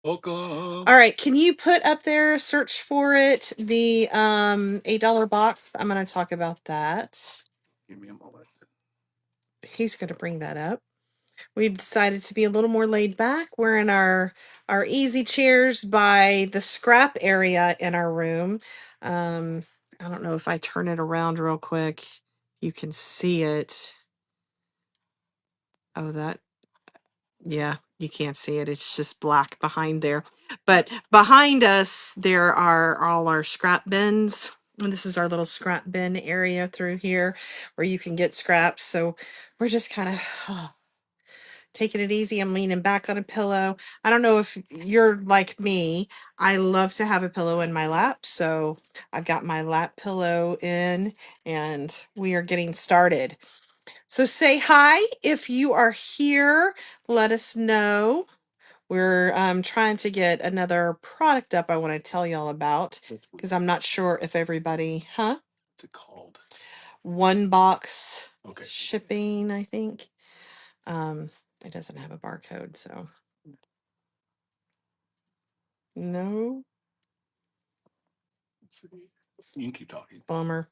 Welcome. All right, can you put up there, search for it, the $8 box? I'm going to talk about that. Give me a moment. He's going to bring that up. We've decided to be a little more laid back. We're in our easy chairs by the scrap area in our room. I don't know if I turn it around real quick, you can see it. Oh, yeah, you can't see it. It's just black behind there. But behind us, there are all our scrap bins. And this is our little scrap bin area through here where you can get scraps. So we're just kind of taking it easy. I'm leaning back on a pillow. I don't know if you're like me. I love to have a pillow in my lap. So I've got my lap pillow in and we are getting started. So say hi if you are here. Let us know. We're trying to get another product up I want to tell y'all about because I'm not sure if everybody, What's it called? One box shipping, I think. It doesn't have a barcode, so no. You can keep talking. Bummer.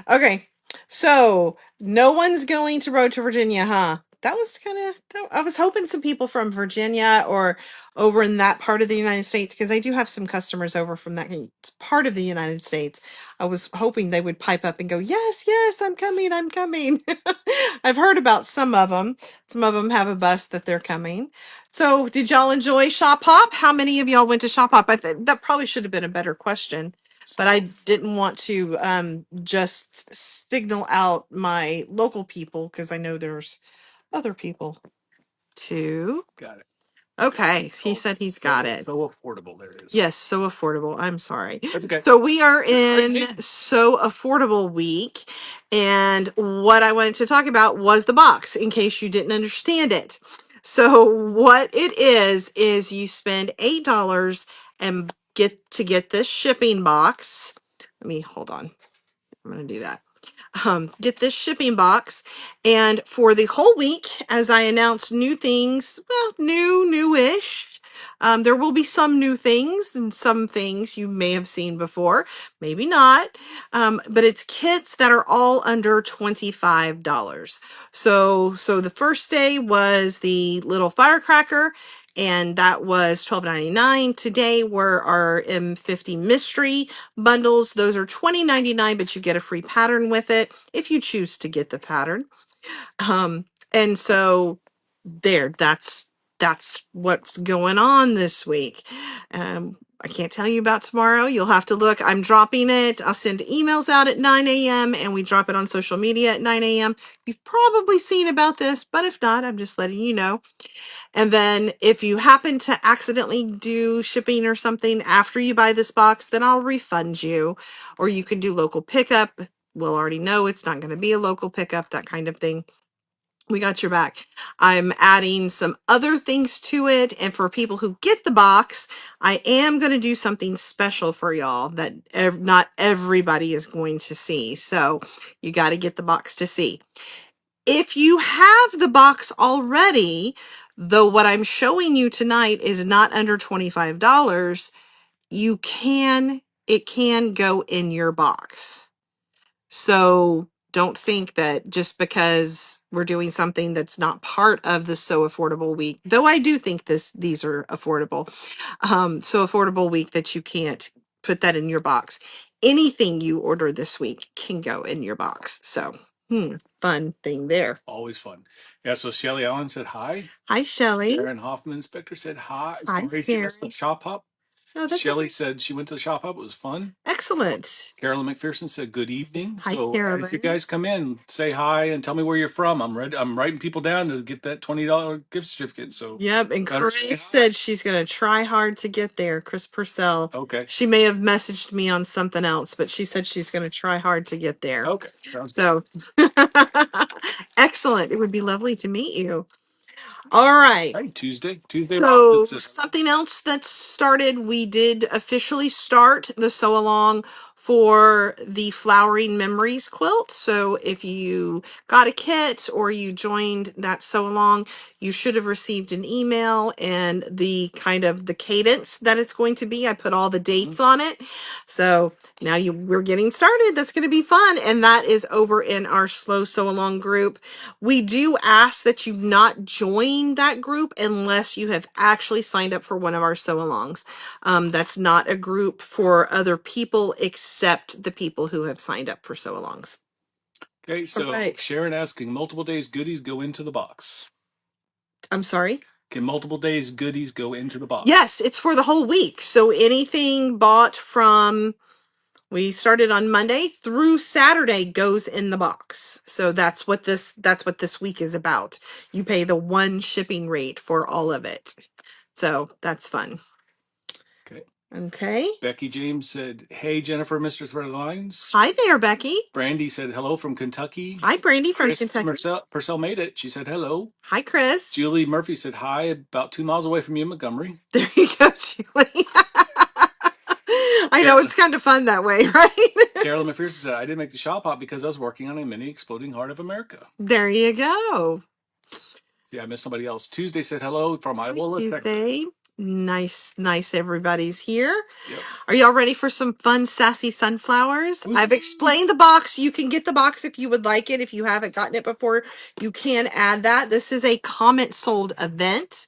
Okay, so no one's going to Road to Virginia, huh? That was kind of, I was hoping some people from Virginia or over in that part of the United States, because I do have some customers over from that part of the United States. I was hoping they would pipe up and go, yes, yes, I'm coming, I'm coming. I've heard about some of them. Some of them have a bus that they're coming. So did y'all enjoy Shop Hop? How many of y'all went to Shop Hop? I think that probably should have been a better question. But I didn't want to just signal out my local people because I know there's other people too. Got it. Okay, he said he's got it. So affordable there is. Yes, so affordable. I'm sorry. That's okay. So we are in So Affordable Week, and what I wanted to talk about was the box, in case you didn't understand it. So what it is you spend $8 and get this shipping box. Let me hold on. I'm gonna do that. Get this shipping box, and for the whole week, as I announced new things, well, newish. There will be some new things and some things you may have seen before, maybe not. But it's kits that are all under $25. So the first day was the little firecracker, and that was $12.99. Today were our M50 mystery bundles. Those are $20.99, but you get a free pattern with it if you choose to get the pattern. And so that's what's going on this week. I can't tell you about tomorrow. You'll have to look. I'm dropping it. I'll send emails out at 9 a.m. and we drop it on social media at 9 a.m. You've probably seen about this, but if not, I'm just letting you know. And then if you happen to accidentally do shipping or something after you buy this box, then I'll refund you. Or you can do local pickup. We'll already know it's not going to be a local pickup, that kind of thing. We got your back. I'm adding some other things to it. And for people who get the box, I am going to do something special for y'all that not everybody is going to see. So you got to get the box to see. If you have the box already, though what I'm showing you tonight is not under $25, it can go in your box. So don't think that just because we're doing something that's not part of the So Affordable Week, though I do think these are affordable, So Affordable Week, that you can't put that in your box. Anything you order this week can go in your box. So, fun thing there. Always fun. Yeah, so Shelly Allen said hi. Hi, Shelly. Karen Hoffman Inspector said hi. Hi, sorry, she missed the shop hop. Oh, that's Shelly said she went to the shop hop. It was fun. Excellent. Carolyn McPherson said good evening. Hi, so Carolyn. As you guys come in, say hi and tell me where you're from. I'm ready. I'm writing people down to get that $20 gift certificate. So yep. And Chris said she's gonna try hard to get there. Chris Purcell. Okay. She may have messaged me on something else, but she said she's gonna try hard to get there. Okay. Sounds good. So excellent. It would be lovely to meet you. All right. Hey, Tuesday. So something else that started, we did officially start the Sew Along for the Flowering Memories quilt. So if you got a kit or you joined that sew along, you should have received an email and the kind of the cadence that it's going to be. I put all the dates on it. So now we're getting started. That's going to be fun. And that is over in our Slow Sew Along group. We do ask that you not join that group unless you have actually signed up for one of our sew alongs. That's not a group for other people except the people who have signed up for sew alongs. Okay, so Sharon asking, multiple days goodies go into the box. I'm sorry? Can multiple days goodies go into the box? Yes, it's for the whole week. So anything bought from, we started on Monday through Saturday goes in the box. So that's what this week is about. You pay the one shipping rate for all of it. So that's fun. Okay. Okay. Becky James said, hey, Jennifer, Mr. Threaded Lines. Hi there, Becky. Brandy said, hello from Kentucky. Hi, Brandy from Chris Kentucky. Purcell made it. She said, hello. Hi, Chris. Julie Murphy said, hi, about 2 miles away from you, Montgomery. There you go, Julie. I know, it's kind of fun that way, right? Carolyn McPherson said, I didn't make the shop hop because I was working on a mini exploding heart of America. There you go. Yeah, I missed somebody else. Tuesday said hello from Iowa. Tuesday. Nice everybody's here. Yep. Are y'all ready for some fun sassy sunflowers? I've explained the box. You can get the box if you would like it. If you haven't gotten it before, you can add that. This is a comment sold event.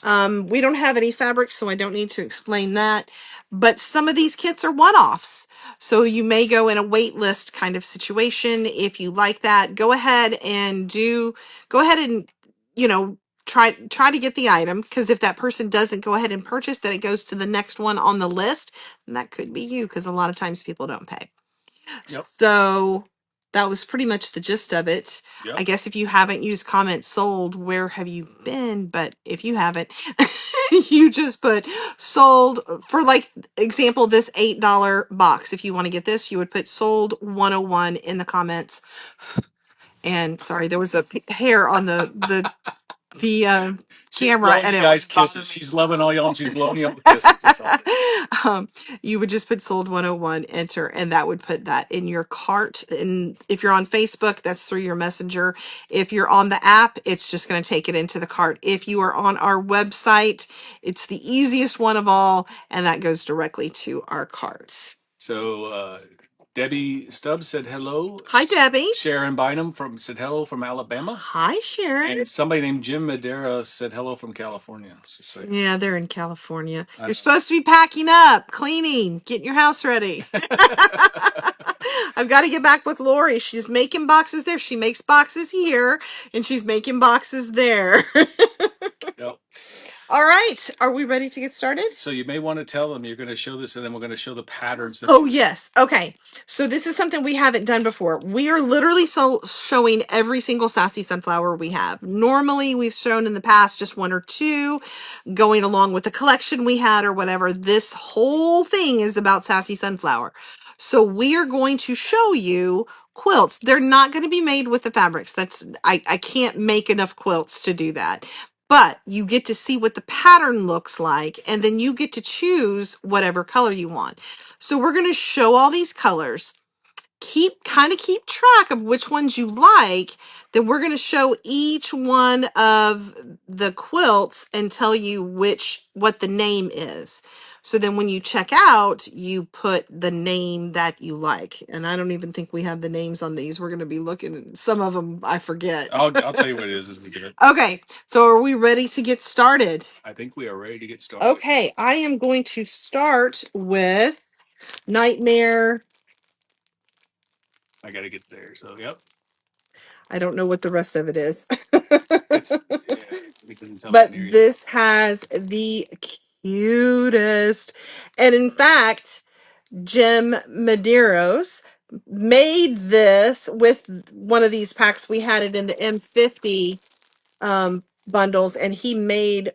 We don't have any fabric, so I don't need to explain that. But some of these kits are one-offs. So you may go in a wait list kind of situation. If you like that, go ahead and you know, try to get the item, because if that person doesn't go ahead and purchase, then it goes to the next one on the list, and that could be you, because a lot of times people don't pay. Yep. So that was pretty much the gist of it. Yep. I guess if you haven't used comment sold, where have you been? But if you haven't, you just put sold for, like, example, this $8 box. If you want to get this, you would put sold 101 in the comments. And sorry, there was a hair on the camera, and it was kisses. She's loving all y'all. She's blowing you up with kisses. That's all. You would just put sold 101, enter, and that would put that in your cart. And if you're on Facebook, that's through your messenger. If you're on the app, it's just going to take it into the cart. If you are on our website, it's the easiest one of all, and that goes directly to our cart. So Debbie Stubbs said hello. Hi, Debbie. Sharon Bynum said hello from Alabama. Hi, Sharon. And somebody named Jim Madera said hello from California. Yeah, they're in California. You're supposed to be packing up, cleaning, getting your house ready. I've got to get back with Lori. She's making boxes there. She makes boxes here, and she's making boxes there. Yep. All right. Are we ready to get started? So you may want to tell them you're going to show this, and then we're going to show the patterns. Oh, yes. Okay. So this is something we haven't done before. We are literally showing every single Sassy Sunflower we have. Normally, we've shown in the past just one or two, going along with the collection we had or whatever. This whole thing is about Sassy Sunflower. So we are going to show you quilts. They're not going to be made with the fabrics. I can't make enough quilts to do that. But you get to see what the pattern looks like, and then you get to choose whatever color you want. So we're going to show all these colors, keep track of which ones you like. Then we're going to show each one of the quilts and tell you what the name is. So then when you check out, you put the name that you like. And I don't even think we have the names on these. We're going to be looking at some of them. I forget. I'll tell you what it is as we get it. Okay. So are we ready to get started? I think we are ready to get started. Okay. I am going to start with Nightmare. I got to get there. So, yep. I don't know what the rest of it is. Yeah, but this has the cutest. And in fact, Jim Medeiros made this with one of these packs. We had it in the M50 bundles, and he made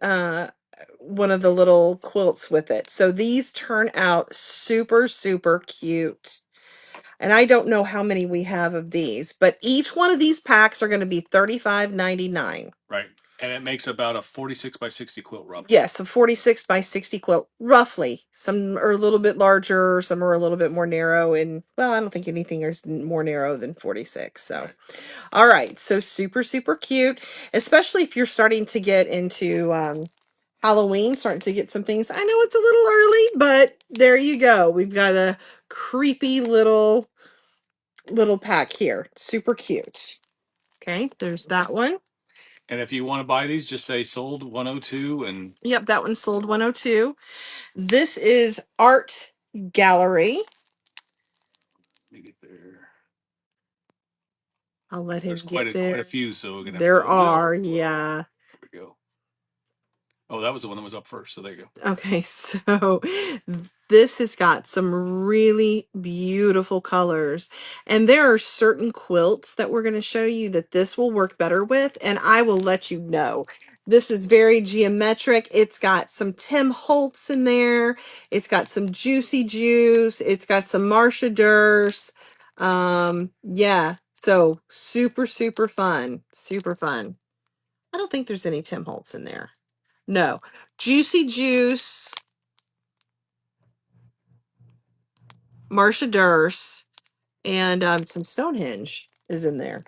one of the little quilts with it. So these turn out super, super cute. And I don't know how many we have of these, but each one of these packs are going to be $35.99. Right. And it makes about a 46 by 60 quilt, roughly. Yes, a 46 by 60 quilt, roughly. Some are a little bit larger, some are a little bit more narrow, and well, I don't think anything is more narrow than 46. So, Right. All right, so super, super cute, especially if you're starting to get into Halloween, starting to get some things. I know it's a little early, but there you go. We've got a creepy little pack here. Super cute. Okay, there's that one. And if you want to buy these, just say sold 102 and Yep, that one sold 102. This is Art Gallery. let me get there. I'll let him There's get there. quite a few, so we're gonna have There to go a are, bit. yeah. There we go. Oh, that was the one that was up first, so there you go. Okay, so this has got some really beautiful colors. And there are certain quilts that we're going to show you that this will work better with, and I will let you know. This is very geometric. It's got some Tim Holtz in there. It's got some Juicy Juice. It's got some Marcia Durst. Yeah, so super, super fun. Super fun. I don't think there's any Tim Holtz in there. No. Juicy Juice, Marcia Durst, and some Stonehenge is in there.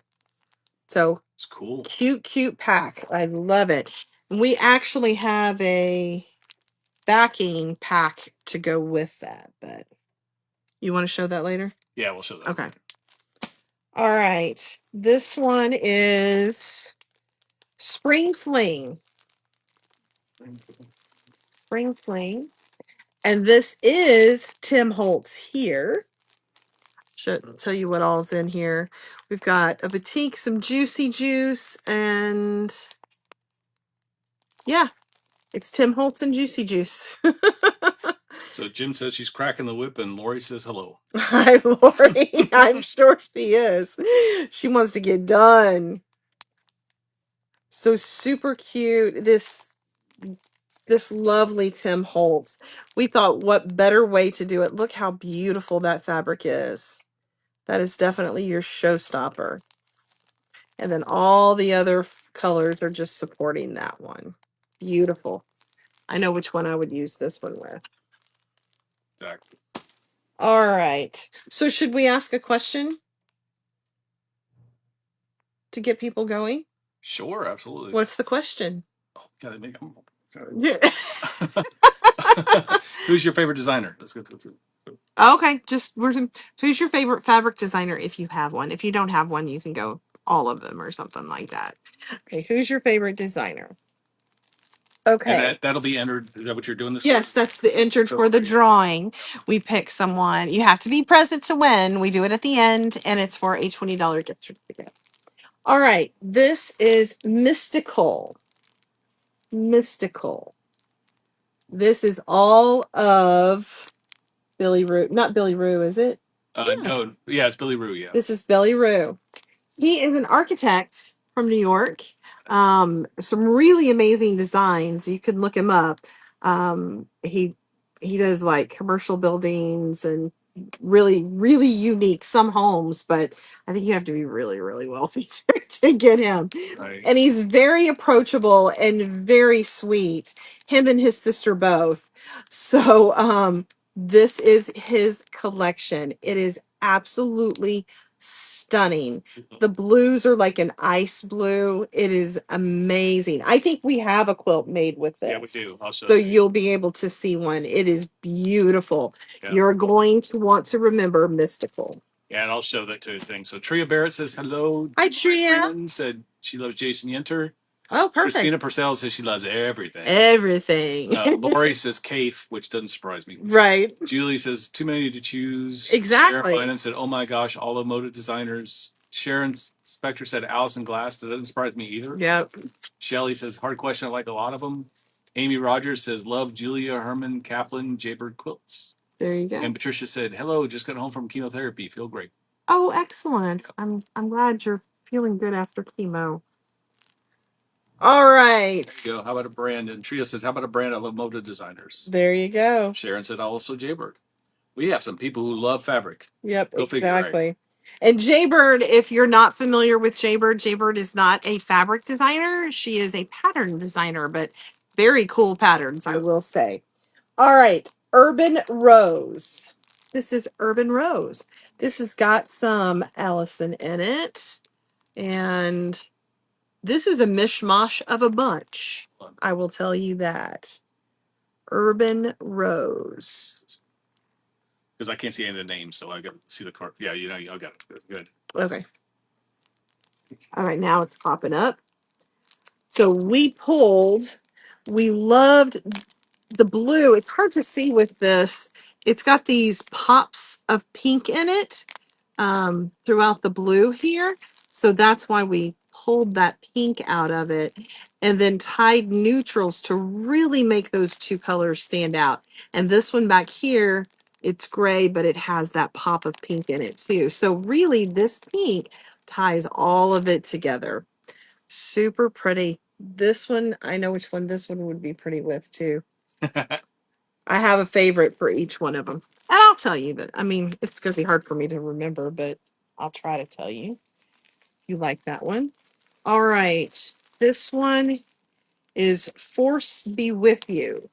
So It's cool. Cute, cute pack. I love it. And we actually have a backing pack to go with that, but you want to show that later? Yeah, we'll show that. Okay. All right. This one is Spring Fling. Spring Fling. And this is Tim Holtz here. Should tell you what all's in here. We've got a batik, some Juicy Juice, and yeah, it's Tim Holtz and Juicy Juice. So Jim says she's cracking the whip, and Lori says hello. Hi, Lori. I'm sure she is. She wants to get done. So super cute. This lovely Tim Holtz. We thought, what better way to do it? Look how beautiful that fabric is. That is definitely your showstopper. And then all the other colors are just supporting that one. Beautiful. I know which one I would use this one with. Exactly. All right. So should we ask a question to get people going? Sure, absolutely. What's the question? Oh, gotta make them. Yeah. Who's your favorite designer? Let's go to. Okay, who's your favorite fabric designer if you have one? If you don't have one, you can go all of them or something like that. Okay, who's your favorite designer? Okay. And that'll be entered. Is that what you're doing this? Yes, that's the entered for the drawing. We pick someone. You have to be present to win. We do it at the end, and it's for a $20 gift certificate. All right, this is Mystical. Mystical. This is all of Billy Rue. Not Billy Rue, is it? Yes. No, yeah, it's Billy Rue. Yeah. This is Billy Rue. He is an architect from New York. Some really amazing designs. You can look him up. He does like commercial buildings and really, really unique some homes, but I think you have to be really, really wealthy to get him. Right. And he's very approachable and very sweet. Him and his sister both. So this is his collection. It is absolutely stunning. The blues are like an ice blue. It is amazing. I think we have a quilt made with this. Yeah, we do. I'll show So you. you'll be able to see one. It is beautiful. Yeah. You're going to want to remember Mystical. Yeah, and I'll show that to thing. So Tria Barrett says hello. Hi, Tria. Freeman said she loves Jason Yenter. Oh, perfect. Christina Purcell says she loves everything. Everything. Lori says Kafe, which doesn't surprise me. Right. Julie says too many to choose. Exactly. Sharon Bynum said, "Oh my gosh, all the motive designers." Sharon Spector said Allison Glass. That doesn't surprise me either. Yep. Shelley says hard question. I like a lot of them. Amy Rogers says love Julia Herman Kaplan Jaybird quilts. There you go. And Patricia said hello. Just got home from chemotherapy. Feel great. Oh, excellent. I'm glad you're feeling good after chemo. All right. There you go. How about a brand? And Tria says, how about a brand? I love motive designers. There you go. Sharon said also Jaybird. We have some people who love fabric. Yep, Go exactly. figure, right? And Jaybird, if you're not familiar with Jaybird, Jaybird is not a fabric designer. She is a pattern designer, but very cool patterns, I will say. All right, Urban Rose. This is Urban Rose. This has got some Allison in it. And this is a mishmash of a bunch. I will tell you that. Urban Rose. Because I can't see any of the names, so I got to see the card. Yeah, you know, I got it. Good. Okay. All right, now it's popping up. So we loved the blue. It's hard to see with this. It's got these pops of pink in it throughout the blue here. So that's why we pulled that pink out of it and then tied neutrals to really make those two colors stand out. And this one back here, it's gray, but it has that pop of pink in it too. So really this pink ties all of it together. Super pretty. This one, I know which one this one would be pretty with too. I have a favorite for each one of them. And I'll tell you that. I mean, it's going to be hard for me to remember, but I'll try to tell you. You like that one. All right. This one is Force Be With You.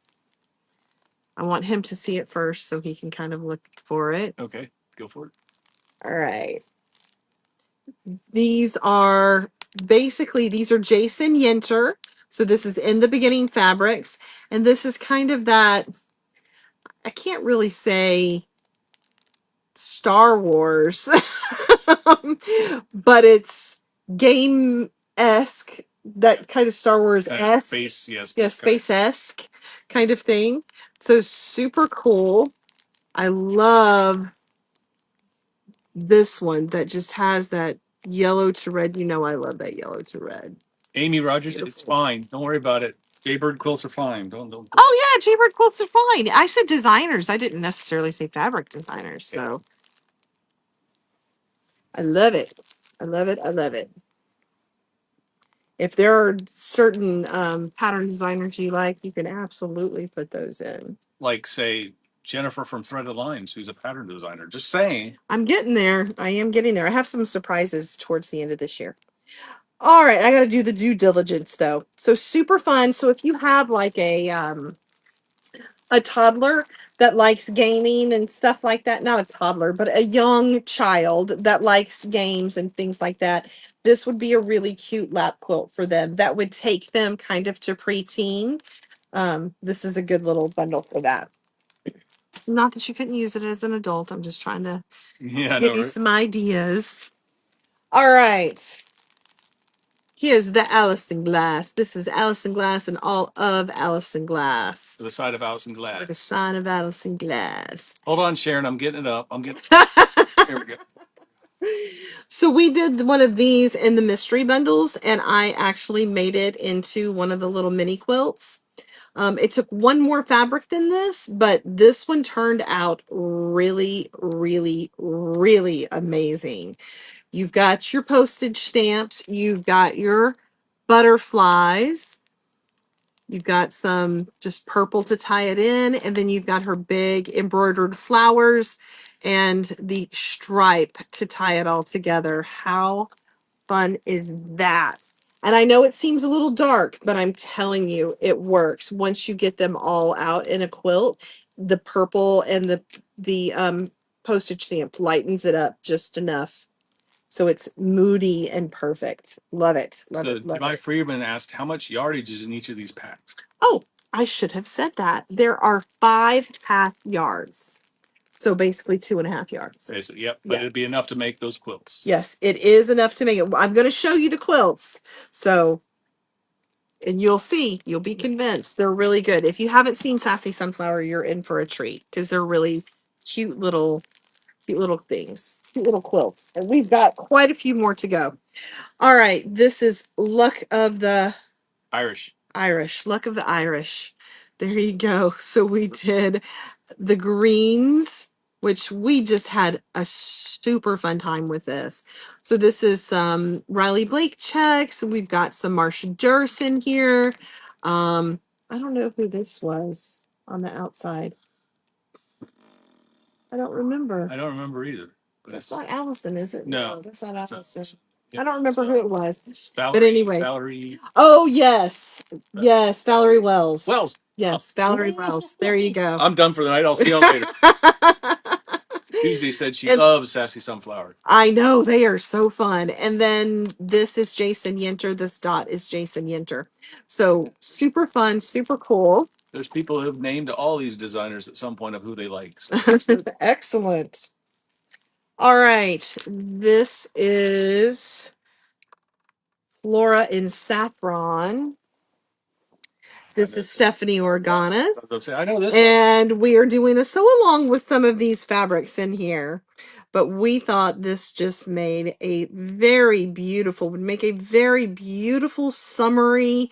I want him to see it first so he can kind of look for it. Okay, go for it. All right. These are these are Jason Yenter. So this is in the beginning fabrics. And this is kind of that, I can't really say Star Wars, but it's game esque, that kind of Star Wars esque, space, yes, yeah, space esque kind of thing. So super cool. I love this one that just has that yellow to red. You know, I love that yellow to red. Amy Rogers, it's fine. Don't worry about it. Jaybird quilts are fine. Don't. Oh yeah, Jaybird quilts are fine. I said designers. I didn't necessarily say fabric designers. So I love it. I love it. I love it. If there are certain pattern designers you like, you can absolutely put those in. Like, say, Jennifer from Threaded Lines, who's a pattern designer. Just saying. I'm getting there. I am getting there. I have some surprises towards the end of this year. All right, I got to do the due diligence though. So super fun. So if you have like a toddler that likes gaming and stuff like that, not a toddler, but a young child that likes games and things like that, this would be a really cute lap quilt for them. That would take them kind of to preteen. This is a good little bundle for that. Not that you couldn't use it as an adult. I'm just trying to give you some ideas. All right. Here's the Allison Glass. This is Allison Glass and all of Allison Glass. The side of Allison Glass. The side of Allison Glass. Hold on, Sharon. I'm getting it up. Here we go. So we did one of these in the mystery bundles, and I actually made it into one of the little mini quilts. It took one more fabric than this, but this one turned out really, really, really amazing. You've got your postage stamps, you've got your butterflies, you've got some just purple to tie it in, and then you've got her big embroidered flowers and the stripe to tie it all together. How fun is that? And I know it seems a little dark, but I'm telling you, it works. Once you get them all out in a quilt, the purple and the postage stamp lightens it up just enough. So it's moody and perfect. Love it. Love it. Love Jemai it. Freeman asked, how much yardage is in each of these packs? Oh, I should have said that. There are 5.5 yards. So basically 2.5 yards. Basically, yep. But it'd be enough to make those quilts. Yes, it is enough to make it. I'm going to show you the quilts. So, and you'll see, you'll be convinced. They're really good. If you haven't seen Sassy Sunflower, you're in for a treat because they're really cute little things, cute little quilts. And we've got quite a few more to go. All right, this is Luck of the Irish. Luck of the Irish. There you go. So we did the greens, which we just had a super fun time with this. So this is some Riley Blake checks. We've got some Marsha Durson here. I don't know who this was on the outside. I don't remember. I don't remember either. But That's it's not Allison, is it? no, That's not it's Allison. yeah, I don't remember who it was. Valerie, But anyway. Valerie. Oh, yes. Yes, Valerie Wells. Wells. Yes, Valerie Wells. There you go. I'm done for the night. I'll see you later. Tuesday said she And loves Sassy Sunflower. I know they are so fun. And then this is Jason Yenter. This dot is Jason Yenter. So super fun, super cool. There's people who've named all these designers at some point of who they like. So. Excellent. All right. This is Flora in Saffron. This is Stephanie Organis. I know this and we are doing a sew along with some of these fabrics in here. But we thought this just made a very beautiful, would make a very beautiful, summery,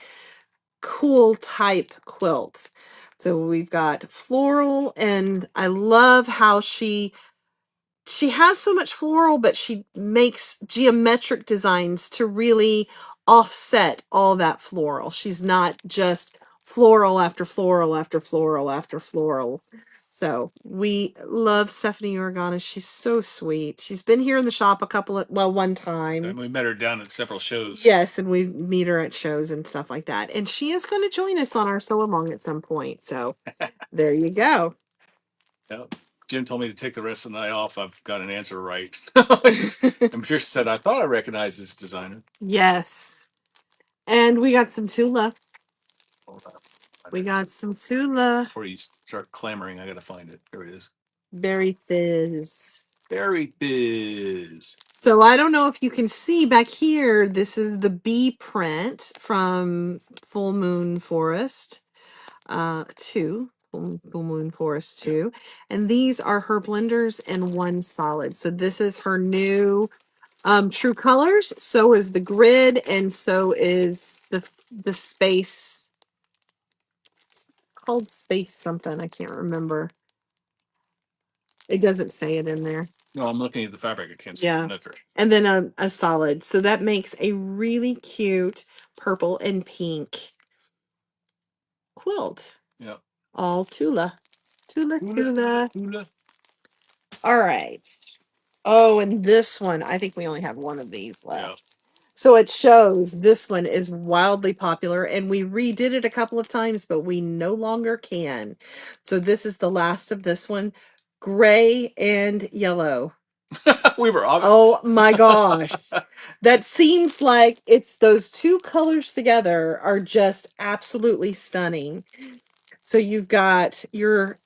cool type quilt. So we've got floral, and I love how she has so much floral, but she makes geometric designs to really offset all that floral. She's not just floral after floral after floral after floral. So we love Stephanie Organa. She's so sweet. She's been here in the shop one time. And we met her down at several shows. Yes, and we meet her at shows and stuff like that. And she is going to join us on our sew along at some point. So there you go. Yep. Jim told me to take the rest of the night off. I've got an answer right. And Patricia said, I thought I recognized this designer. Yes. And we got some Tula. We got some Tula. Before you start clamoring, I got to find it. There it is. Berry Fizz. Berry Fizz. So I don't know if you can see back here, this is the bee print from Full Moon Forest 2. Full Moon Forest 2. And these are her blenders and one solid. So this is her new true colors. So is the grid, and so is the space, called space something. I can't remember. It doesn't say it in there. No, I'm looking at the fabric. I can't see Yeah. the letter. And then a solid. So that makes a really cute purple and pink quilt. Yeah. All Tula. Tula. All right. Oh, and this one, I think we only have one of these left. Yeah. So it shows this one is wildly popular, and we redid it a couple of times, but we no longer can. So this is the last of this one. Gray and yellow. We were off. Oh my gosh. That seems like it's those two colors together are just absolutely stunning. So you've got your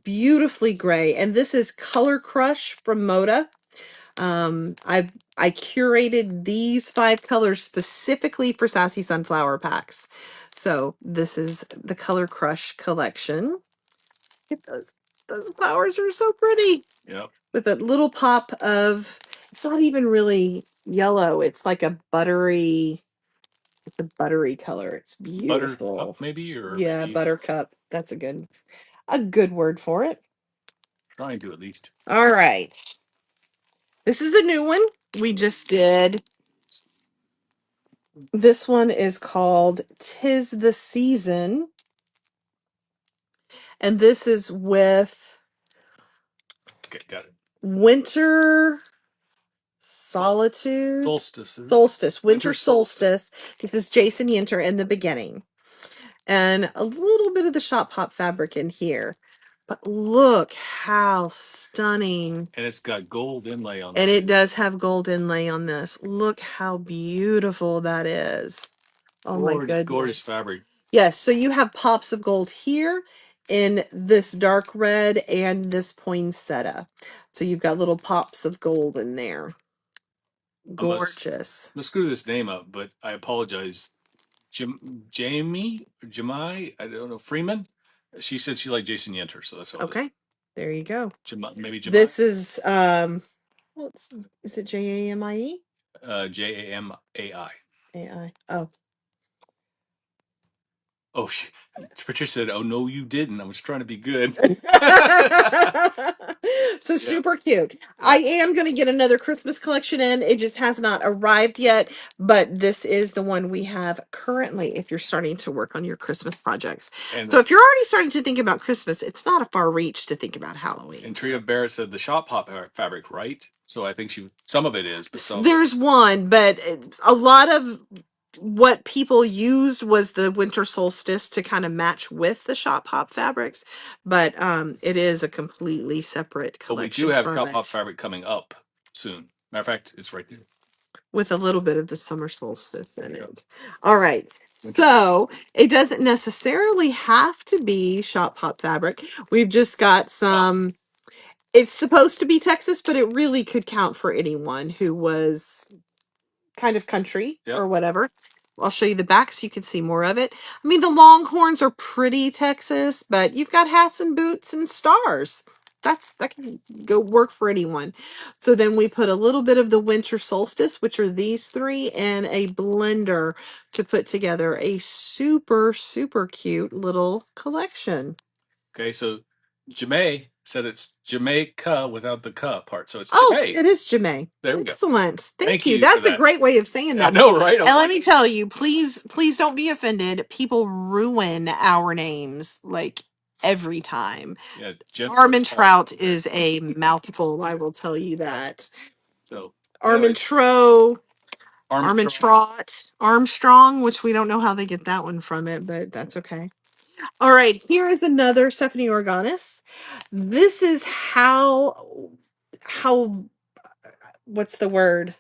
beautifully gray, and this is Color Crush from Moda. I curated these 5 colors specifically for Sassy Sunflower Packs. So this is the Color Crush collection. Look at those flowers are so pretty. Yeah. With a little pop of, it's not even really yellow. It's like a buttery, it's a buttery color. It's beautiful. Buttercup maybe, or yeah, maybe buttercup. That's a good word for it. trying to at least. All right. This is a new one we just did. This one is called "'Tis the Season." And this is with Okay, got it. Winter Solitude. Solstice. Winter Solstice. This is Jason Yenter in the beginning. And a little bit of the shop hop fabric in here. But look how stunning. And it's got gold inlay on it. And it does have gold inlay on this. Look how beautiful that is. Oh my goodness. Gorgeous fabric. Yes, so you have pops of gold here in this dark red and this poinsettia. So you've got little pops of gold in there. Gorgeous. I'm gonna screw this name up, but I apologize. Jamie, I don't know, Freeman. She said she liked Jason Yenter, so that's all. Okay, there you go. Maybe Jamie. This is is it Jamie? Jamai. AI. Oh. Oh, Patricia said, "Oh no, you didn't. I was trying to be good." So Yeah, super cute. I yeah. am going to get another Christmas collection in. It just has not arrived yet, but this is the one we have currently if you're starting to work on your Christmas projects. And So if you're already starting to think about Christmas, it's not a far reach to think about Halloween. Trina Barrett said the shop pop fabric, right? So I think some of it is, but some of it. There's one, but a lot of what people used was the winter solstice to kind of match with the shop hop fabrics, but it is a completely separate But we do collection have from shop pop it fabric coming up soon. Matter of fact, it's right there. with a little bit of the summer solstice in Yeah. it. All right. So it doesn't necessarily have to be shop hop fabric. We've just got some, it's supposed to be Texas, but it really could count for anyone who was kind of country Yep. or whatever. I'll show you the back so you can see more of it. I mean, the Longhorns are pretty Texas, but you've got hats and boots and stars. That can go work for anyone. So then we put a little bit of the winter solstice, which are these three, and a blender to put together a super, super cute little collection. Okay, so Jamay said it's Jamaica without the "ka" part, so it's Oh, Jamay. it is Jamae. There we go. Excellent. Thank Thank you. you for That's a that. great way of saying I that. know, right? And let me tell you, please don't be offended. People ruin our names like every time. Yeah, Jennifer Armin Hall. Trout is a mouthful, I will tell you that. So, Armin anyways, Tro, Armin Armstrong. Trot, Armstrong, which we don't know how they get that one from it, but that's okay. All right, here is another Stephanie Organis. This is how what's the word?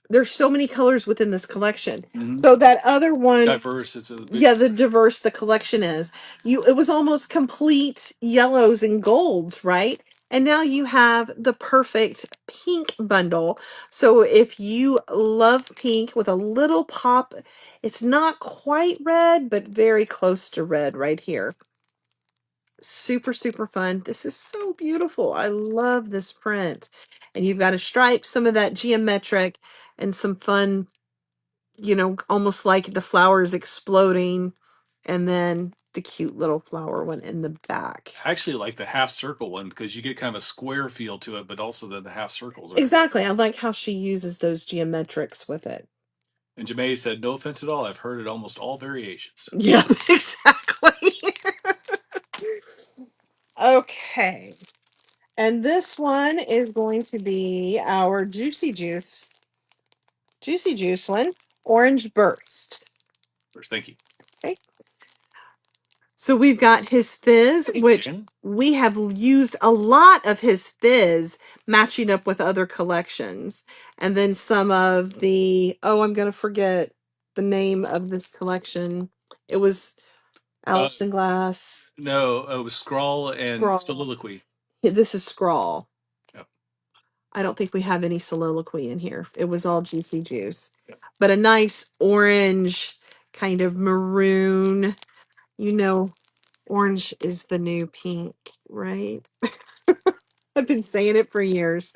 There's so many colors within this collection. Mhm. So that other one, Diverse. It's a big. yeah, the diverse the collection is. It was almost complete yellows and golds, right? And now you have the perfect pink bundle. So if you love pink with a little pop, it's not quite red, but very close to red right here. Super, super fun. This is so beautiful. I love this print. And you've got a stripe, some of that geometric, and some fun, almost like the flowers exploding, and then the cute little flower one in the back. I actually like the half circle one because you get kind of a square feel to it, but also the half circles are. Exactly. I like how she uses those geometrics with it. And Jamay said, "No offense at all. I've heard it almost all variations." Yeah, exactly. Okay. And this one is going to be our Juicy Juice one, Orange Burst. First, thank you. Okay. So we've got his fizz, Hey, which Jen. we have used a lot of his fizz matching up with other collections. And then some of I'm going to forget the name of this collection. It was Alice in Glass. No, it was Scrawl and Scrawl. Soliloquy. This is Scrawl. Yep. I don't think we have any soliloquy in here. It was all Juicy Juice. Yep. But a nice orange, kind of maroon. Orange is the new pink, right? I've been saying it for years.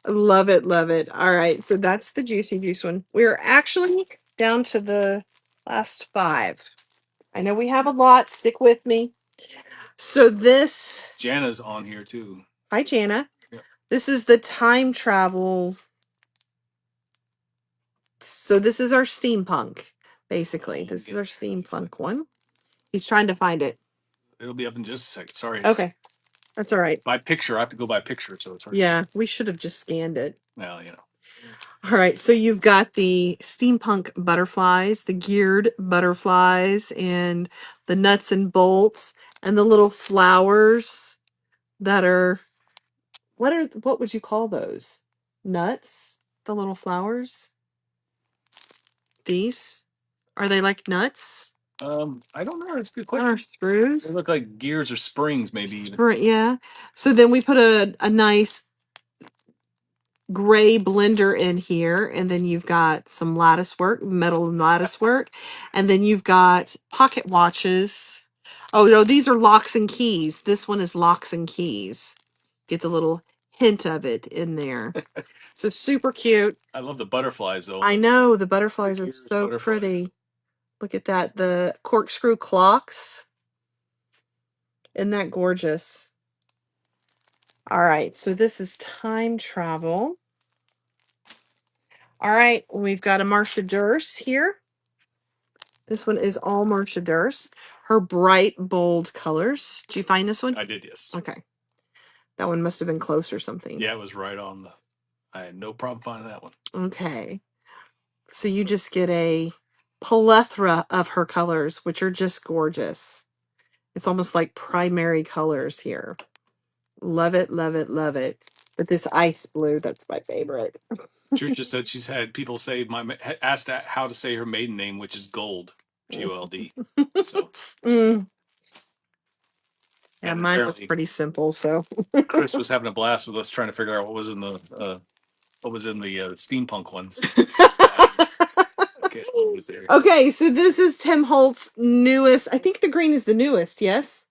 Love it, love it. All right, so that's the Juicy Juice one. We're actually down to the last five. I know we have a lot. Stick with me. So this, Jana's on here too. hi Jana. Yep. This is the time travel. So this is our steampunk, basically. This is our steampunk one. He's trying to find it. It'll be up in just a second. Sorry. Okay, that's all right. By picture, I have to go by picture, so it's hard. Yeah, we should have just scanned it. Well, All right, so you've got the steampunk butterflies, the geared butterflies, and the nuts and bolts, and the little flowers that are what would you call those? Nuts? The little flowers? These? Are they like nuts? I don't know. That's a good What are question. screws? They look like gears or springs, maybe even. Yeah. So then we put a nice gray blender in here, and then you've got some lattice work, metal and lattice work, and then you've got pocket watches. Oh no, these are locks and keys. This one is locks and keys. Get the little hint of it in there. So super cute. I love the butterflies though. I know the butterflies are Gears so butterflies. pretty. Look at that. The corkscrew clocks. Isn't that gorgeous? All right, so this is time travel. All right, we've got a Marcia Durst here. This one is all Marcia Durst. Her bright, bold colors. Did you find this one? I did, yes. Okay. That one must have been close or something. Yeah, it was right on the. I had no problem finding that one. Okay. So you just get a plethora of her colors, which are just gorgeous. It's almost like primary colors here. Love it, love it, love it. But this ice blue, that's my favorite. Trisha said she's had people say asked how to say her maiden name, which is Gold, Gold. So. Yeah, mine was pretty simple. So Chris was having a blast with us trying to figure out what was in the steampunk ones. Okay, okay, so this is Tim Holt's newest. I think the green is the newest. Yes.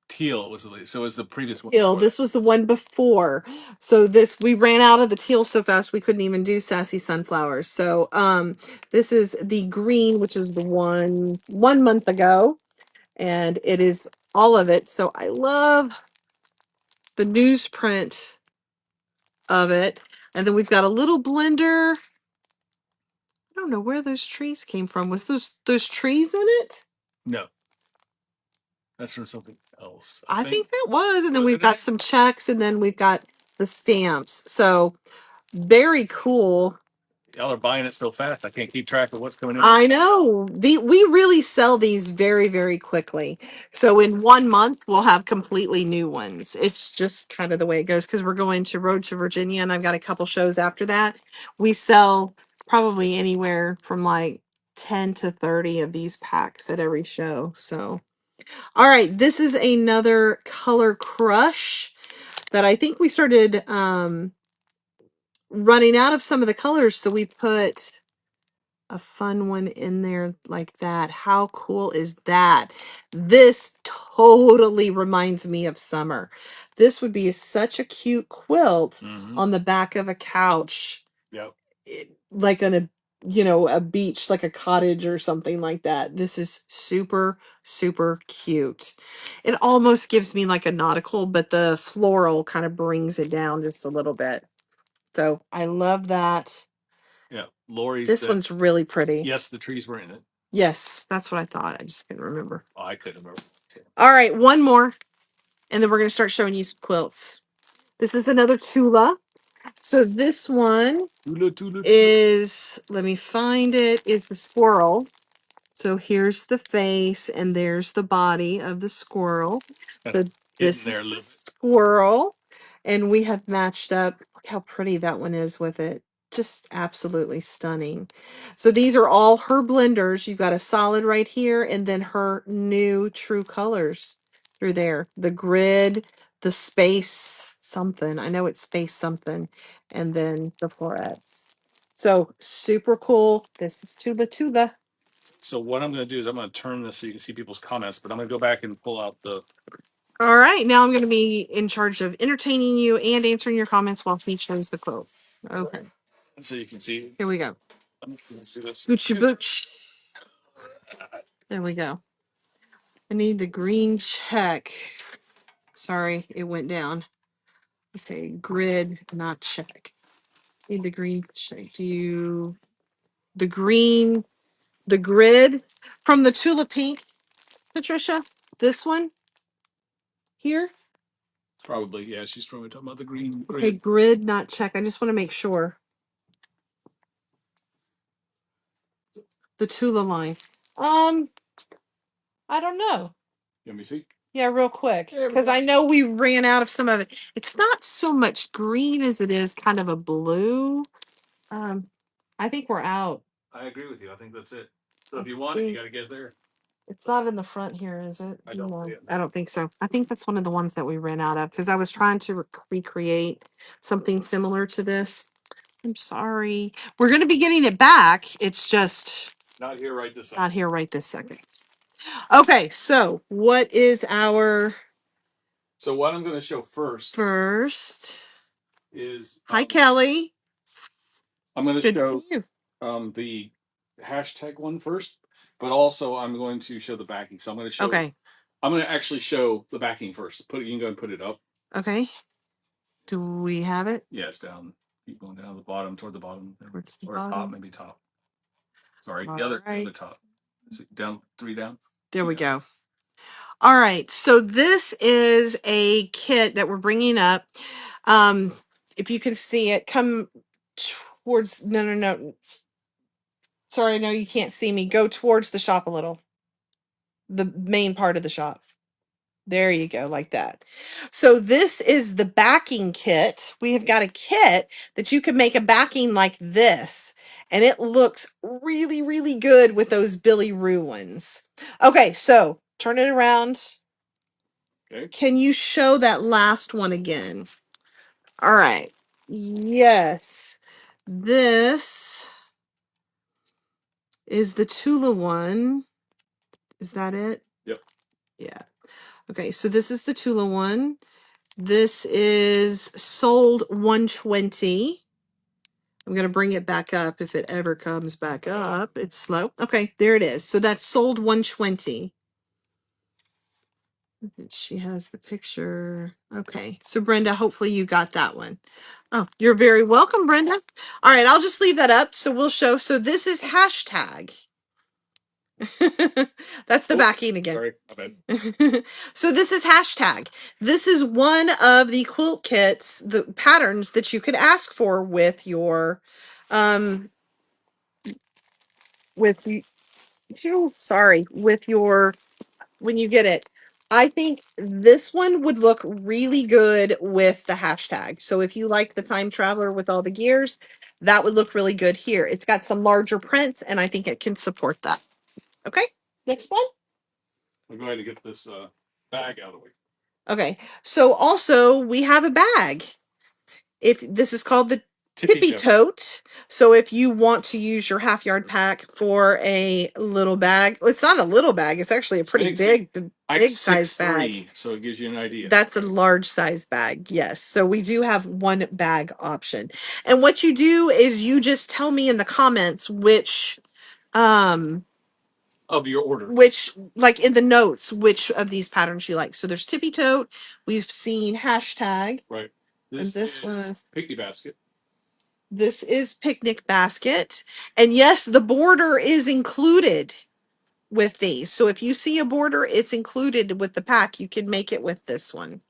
Teal was the previous one. Teal. This was the one before. So this we ran out of the teal so fast we couldn't even do Sassy Sunflowers. So this is the green, which is the one month ago, and it is all of it. So I love the newsprint of it, and then we've got a little blender. I don't know where those trees came from. Was those trees in it? No, that's from something else. I think that was. And then we've got some checks, and then we've got the stamps. So very cool. Y'all are buying it so fast, I can't keep track of what's coming in. I know. We really sell these very, very quickly. So in 1 month, we'll have completely new ones. It's just kind of the way it goes because we're going to Road to Virginia, and I've got a couple shows after that. We sell probably anywhere from like 10 to 30 of these packs at every show. So, all right, this is another color crush that I think we started running out of some of the colors. So we put a fun one in there like that. How cool is that? This totally reminds me of summer. This would be such a cute quilt on the back of a couch. Yep. Like on a beach, like a cottage or something like that. This is super, super cute. It almost gives me like a nautical, but the floral kind of brings it down just a little bit. So I love that. Yeah, Lori's. This one's really pretty. Yes, the trees were in it. Yes, that's what I thought. I just couldn't remember. Oh, I couldn't remember. All right, one more, and then we're going to start showing you some quilts. This is another Tula. So this one is, let me find it, is the squirrel. So here's the face, and there's the body of the squirrel. So this is the squirrel, and we have matched up. Look how pretty that one is with it. Just absolutely stunning. So these are all her blenders. You've got a solid right here, and then her new true colors through there. The grid, the space something. I know it's space something, and then the florets. So super cool. This is Tula Tula. So what I'm going to do is I'm going to turn this so you can see people's comments, but I'm going to go back and pull out the. All right, now I'm going to be in charge of entertaining you and answering your comments while he shows the quote. Okay. So you can see. Here we go. I'm just going to do this. Gucci booch. There we go. I need the green check. Sorry, it went down. Okay, grid, not check. Need the green check. The grid from the Tula Pink, Patricia? This one here? Probably, yeah. She's probably talking about the green. Okay, grid, not check. I just want to make sure. The Tula line. I don't know. Let me see. Yeah, real quick, because I know we ran out of some of it. It's not so much green as it is kind of a blue. I think we're out. I agree with you. I think that's it. So if you want it, you got to get there. It's not in the front here, is it? I don't see it. I don't think so. I think that's one of the ones that we ran out of because I was trying to recreate something similar to this. I'm sorry. We're going to be getting it back. It's just not here right this second. Not here right this second. Okay, so what is our... So what I'm going to show first is... Hi, Kelly. I'm going to show the hashtag one first. But also, I'm going to show the backing. So I'm going to show. Okay. I'm going to actually show the backing first. Put it. You can go and put it up. Okay. Do we have it? Yeah, it's down. Keep going down the bottom, toward the bottom. Towards the or bottom. top, maybe top. Sorry, All the other right. top. Is it down? 3 down. There we go. All right. So this is a kit that we're bringing up. If you can see it, come towards. No. Sorry, no, you can't see me. Go towards the shop a little. The main part of the shop. There you go, like that. So this is the backing kit. We have got a kit that you can make a backing like this. And it looks really, really good with those Billy Roo ones. Okay, so turn it around. Okay. Can you show that last one again? All right. Yes. This is the Tula one. Is that it? Yep. Yeah. Okay, so this is the Tula one. This is sold 120. I'm going to bring it back up if it ever comes back up. It's slow. Okay, there it is. So that's sold 120. She has the picture. Okay, so Brenda, hopefully you got that one. Oh, you're very welcome, Brenda. All right, I'll just leave that up. So we'll show. So this is hashtag. That's the backing again. Sorry, my bad. So this is hashtag. This is one of the quilt kits, the patterns that you could ask for with your, with you, sorry, with your, when you get it. I think this one would look really good with the hashtag. So if you like the time traveler with all the gears, that would look really good here. It's got some larger prints and I think it can support that. Okay, next one. I'm going to get this bag out of the way. Okay, so also we have a bag. If this is called the tippy tote. So if you want to use your half yard pack for a little bag, well, it's not a little bag, it's actually a pretty big size bag. So it gives you an idea. That's a large size bag. Yes. So we do have one bag option. And what you do is you just tell me in the comments which of your order, which, like in the notes, which of these patterns you like. So there's tippy tote, we've seen hashtag, right? This was picnic basket. This is picnic basket. And yes, the border is included with these. So if you see a border, it's included with the pack. You can make it with this one.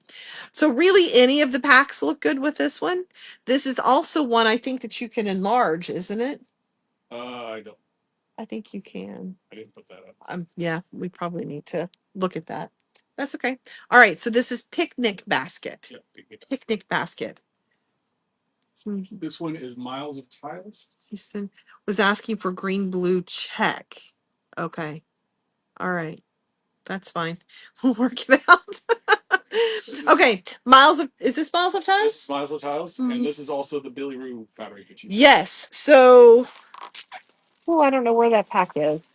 So really any of the packs look good with this one. This is also one I think that you can enlarge, isn't it? I don't. I think you can. I didn't put that up. Yeah, we probably need to look at that. That's okay. All right, so this is picnic basket. Yeah, picnic basket. This one is Miles of Tiles. Houston was asking for green blue check. Okay. All right. That's fine. We'll work it out. Okay. Is this Miles of Tiles? This is Miles of Tiles. And this is also the Billy Roo fabric that you Yes. So, oh, I don't know where that pack is.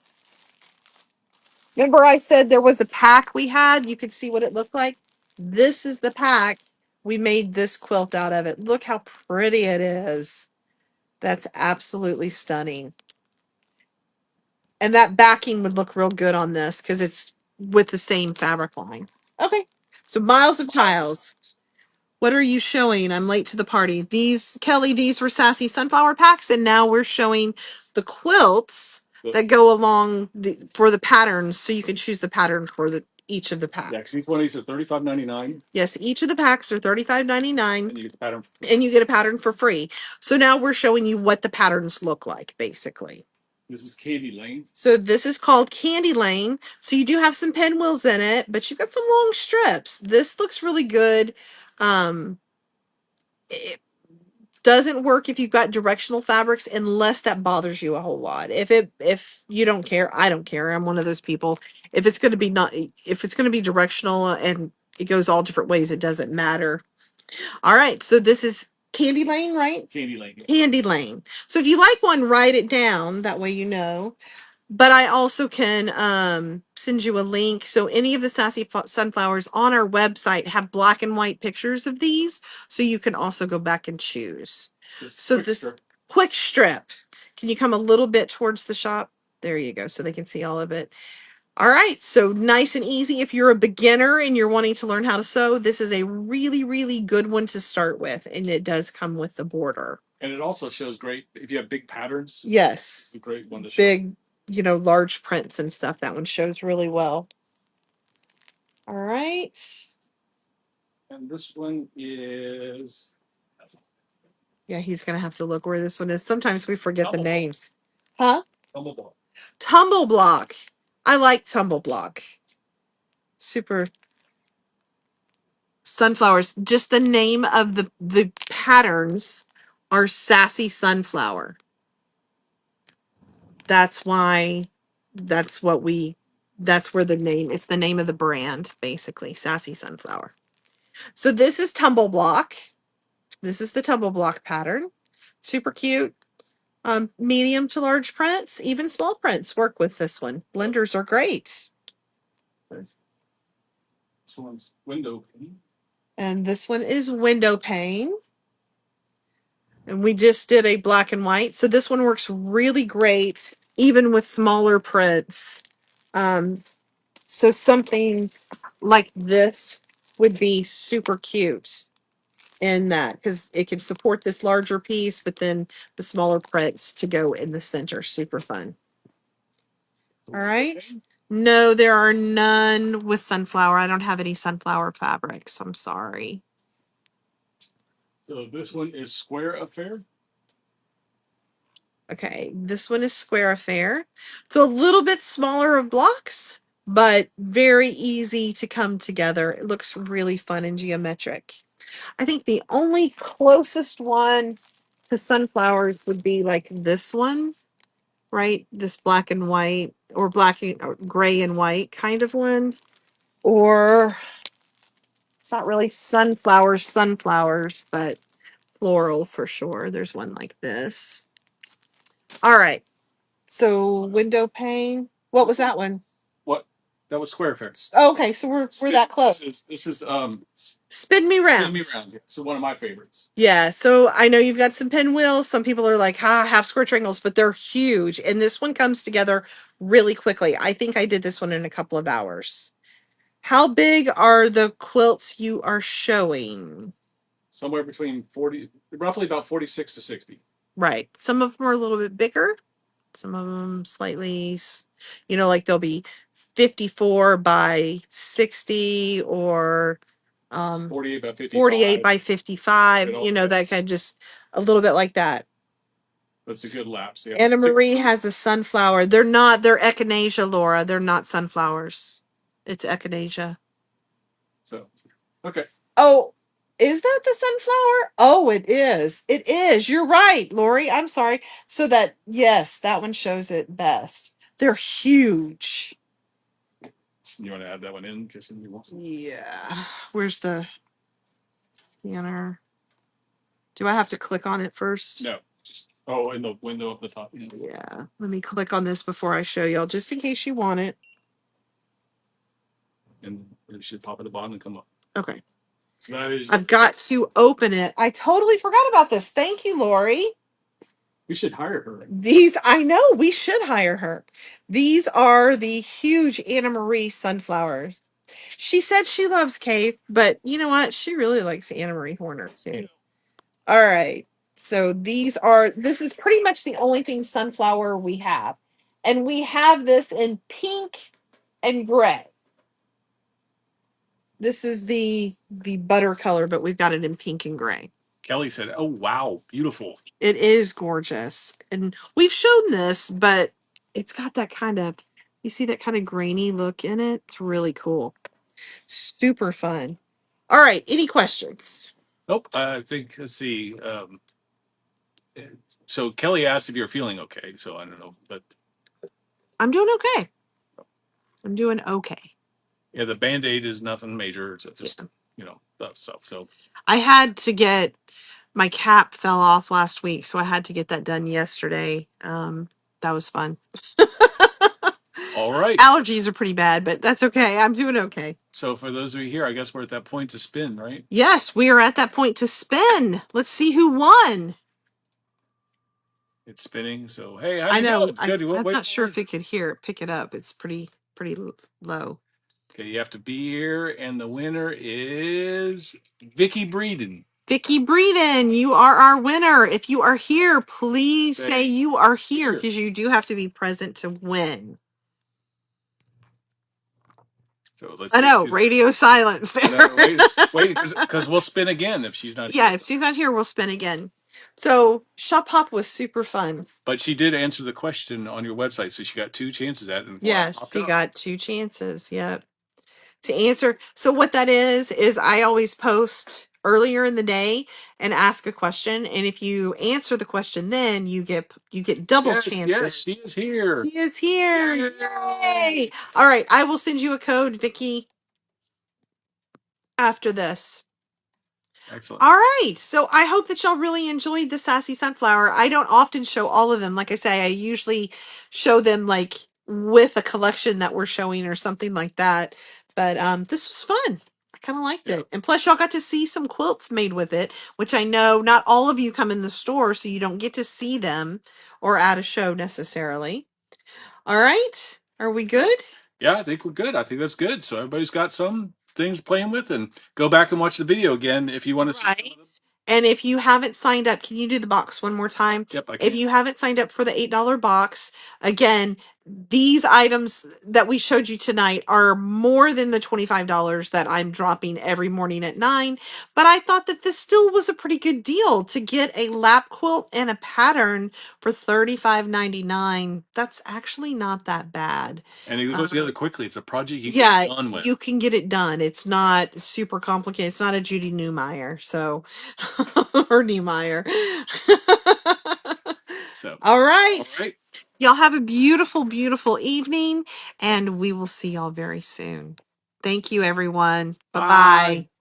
Remember I said there was a pack we had? You could see what it looked like. This is the pack. We made this quilt out of it. Look how pretty it is. That's absolutely stunning. And that backing would look real good on this because it's with the same fabric line. Okay. So Miles of Tiles. What are you showing? I'm late to the party. Kelly, these were Sassy Sunflower Packs, and now we're showing the quilts that go along for the patterns, so you can choose the pattern for each of the packs. Yeah, each one of these are $35.99. Yes, each of the packs are $35.99. And you get the pattern. And you get a pattern for free. So now we're showing you what the patterns look like, basically. This is Candy Lane. So this is called Candy Lane. So you do have some pinwheels in it, but you've got some long strips. This looks really good. It doesn't work if you've got directional fabrics unless that bothers you a whole lot. If you don't care, I don't care. I'm one of those people. If it's going to be directional and it goes all different ways, it doesn't matter. All right. So this is Candy Lane, right? Candy Lane. Candy Lane. So if you like one, write it down. That way you know. But I also can send you a link. So any of the Sassy Sunflowers on our website have black and white pictures of these. So you can also go back and choose. So this quick strip. Can you come a little bit towards the shop? There you go. So they can see all of it. All right. So nice and easy. If you're a beginner and you're wanting to learn how to sew, this is a really, really good one to start with. And it does come with the border. And it also shows great if you have big patterns. Yes. It's a great one to show. Big, large prints and stuff. That one shows really well. All right. And this one is. Yeah, he's going to have to look where this one is. Sometimes we forget Tumble the Block. names. Huh? Tumble Block. Tumble Block. I like Tumble Block. Super sunflowers. Just the name of the patterns are Sassy Sunflower. That's why that's what we that's where the name it's the name of the brand, basically, Sassy Sunflower. So this is Tumble Block. This is the Tumble Block pattern. Super cute. Medium to large prints, even small prints work with this one. Blenders are great. Okay. This one's window pane. And this one is window pane. And we just did a black and white. So this one works really great, even with smaller prints. So something like this would be super cute in that because it can support this larger piece, but then the smaller prints to go in the center. Super fun. All right. No, there are none with sunflower. I don't have any sunflower fabrics. I'm sorry. So this one is Square Affair. Okay, this one is Square Affair. So a little bit smaller of blocks, but very easy to come together. It looks really fun and geometric. I think the only closest one to sunflowers would be like this one, right? This black and white or black and or gray and white kind of one. Or it's not really sunflowers, but floral for sure. There's one like this. All right. So window pane. What was that one? What? That was Square Affair. Oh, okay, so we're that close. This is Spin me round. Spin Me Round. So one of my favorites. Yeah, so I know you've got some pinwheels. Some people are like, half square triangles, but they're huge. And this one comes together really quickly. I think I did this one in a couple of hours. How big are the quilts you are showing? Somewhere between 40, roughly about 46 to 60. Right. Some of them are a little bit bigger. Some of them slightly, like they'll be 54 by 60 or 48 by 55. 48 by 55, that fits. kind of just a little bit like that. That's a good lapse. Yeah. Anna Marie has a sunflower. They're echinacea, Laura. They're not sunflowers. It's echinacea. So, okay. Oh, is that the sunflower? Oh, it is. It is. You're right, Lori. I'm sorry. So yes, that one shows it best. They're huge. You want to add that one in? Yeah. Where's the scanner? Do I have to click on it first? No. In the window at the top. Yeah. Let me click on this before I show y'all, just in case you want it. And it should pop at the bottom and come up. Okay. So that is. I've got to open it. I totally forgot about this. Thank you, Lori. We should hire her. I know, we should hire her. These are the huge Anna Marie sunflowers. She said she loves Cave, but you know what? She really likes Anna Marie Horner too. All right. So this is pretty much the only thing sunflower we have. And we have this in pink and gray. This is the butter color, but we've got it in pink and gray. Kelly said, "Oh wow, beautiful." It is gorgeous. And we've shown this, but it's got that you see that kind of grainy look in it. It's really cool. Super fun. All right. Any questions? Nope. I think, let's see. So Kelly asked if you're feeling okay. So I don't know, but I'm doing okay. I'm doing okay. yeah, the Band-Aid is nothing major. It's just, that stuff. So I had to get my cap fell off last week, so I had to get that done yesterday. That was fun. all right. Allergies are pretty bad, but that's okay. I'm doing okay. So for those of you here, I guess we're at that point to spin, right? Yes, we are at that point to spin. Let's see who won. It's spinning. So hey, how I do you know know. it's good? I'm Wait, not sure if it could pick it up. It's pretty low. okay, you have to be here, and the winner is Vicky Breeden. Vicky Breeden, you are our winner. If you are here, please say Say you are here here. because you do have to be present to win. So let's. I know, radio silence I there. know. Wait, because we'll spin again if she's not Yeah, here. if she's not here, we'll spin again. So Shop Hop was super fun. But she did answer the question on your website, so she got 2 chances at it. And Yeah, popped she up. got 2 chances. Yep. To answer. So what that is I always post earlier in the day and ask a question, and if you answer the question, then you get double chances. Yes, she is here. She is here. Yay! All right, I will send you a code, Vicky, after this. Excellent. All right. So I hope that y'all really enjoyed the Sassy Sunflower. I don't often show all of them. Like I say, I usually show them like with a collection that we're showing or something like that. But this was fun. I kind of liked it. And plus y'all got to see some quilts made with it, which I know not all of you come in the store, so you don't get to see them or at a show necessarily. All right. Are we good? Yeah, I think we're good. I think that's good. So everybody's got some things playing with, and go back and watch the video again if you want to see some of them. And if you haven't signed up, can you do the box one more time? Yep, I If can. you haven't signed up for the $8 box, again, these items that we showed you tonight are more than the $25 that I'm dropping every morning at 9. But I thought that this still was a pretty good deal to get a lap quilt and a pattern for $35.99. That's actually not that bad. And it goes together quickly. It's a project you Yeah, get done with. you can get it done. It's not super complicated. It's not a Judy Newmeyer, so or Niemeyer. So All right. all right. Y'all have a beautiful, beautiful evening, and we will see y'all very soon. Thank you, everyone. Bye-bye. Bye.